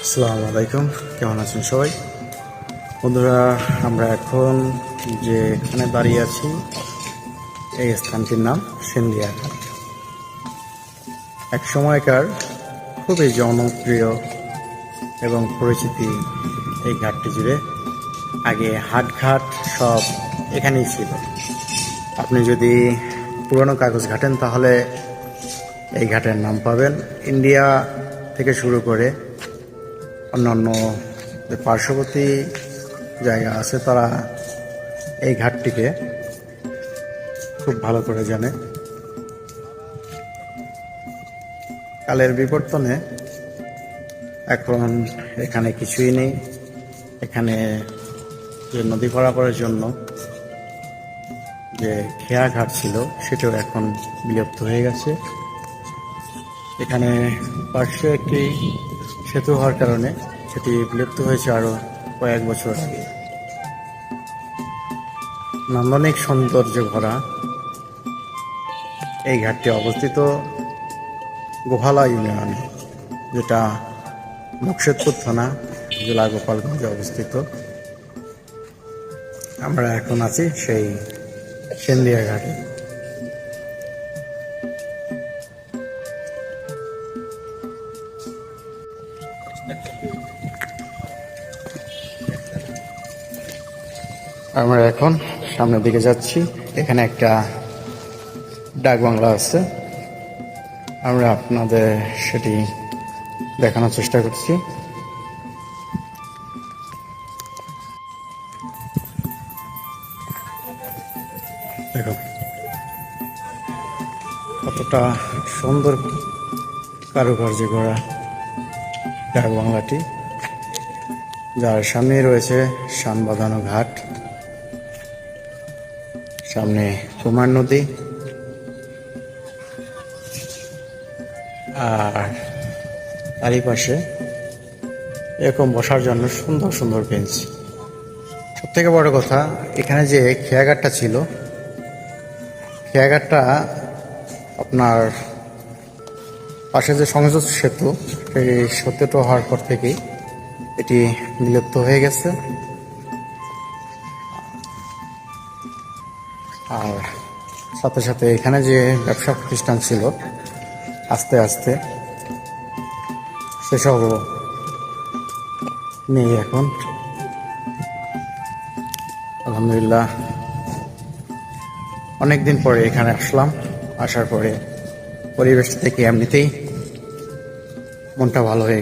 আসসালামু আলাইকুম, কেমন আছেন সবাই? বন্ধুরা, আমরা এখন যে এখানে দাঁড়িয়ে আছি এই স্থানটির নাম সিন্ধিয়া ঘাট। এক সময়কার খুবই জনপ্রিয় এবং পরিচিতি এই ঘাটটি জুড়ে। আগে হাটঘাট সব এখানেই ছিল। আপনি যদি পুরনো কাগজ ঘাটেন তাহলে এই ঘাটের নাম পাবেন। ইন্ডিয়া থেকে শুরু করে অন্যান্য যে পার্শ্ববর্তী জায়গা আছে তারা এই ঘাটটিকে খুব ভালো করে জানে। কালের বিবর্তনে এখন এখানে কিছুই নেই। এখানে যে নদী পারাপারের জন্য যে খেয়া ঘাট ছিল সেটাও এখন বিলুপ্ত হয়ে গেছে। এখানে পার্শ্বে একটি সেতু হওয়ার কারণে সেটি বিলুপ্ত হয়েছে আরো কয়েক বছর আগে। নান্দনিক সৌন্দর্য ভরা এই ঘাটটি অবস্থিত গোহালা ইউনিয়নে, যেটা মুকশেদপুর থানা, জেলা গোপালগঞ্জে অবস্থিত। আমরা এখন আছি সেই সিন্ধিয়া ঘাটে। আমরা এখন সামনের দিকে যাচ্ছি। এখানে একটা ডাক বাংলা আছে, আমরা আপনাদের সেটি দেখানোর চেষ্টা করছি। দেখো কতটা সুন্দর কারুকার্য করা ডাক বাংলাটি, যার সামনে রয়েছে শান বাঁধানো ঘাট, সামনে কুমার নদী, আর তারই পাশে এরকম বসার জন্য সুন্দর সুন্দর বেঞ্চ। সব থেকে বড় কথা, এখানে যে খেয়াঘাটটা ছিল, খেয়াঘাটটা আপনার পাশে যে সংযোগ সেতু, সেই সেতুটা হওয়ার পর থেকেই এটি বিলুপ্ত হয়ে গেছে। আর সাথে সাথে এখানে যে ব্যবসা প্রতিষ্ঠান ছিল, আস্তে আস্তে সেসবও নেই এখন। আলহামদুলিল্লাহ, অনেকদিন পরে এখানে আসলাম। আসার পরে পরিবেশটা থেকে এমনিতেই মনটা ভালো হয়ে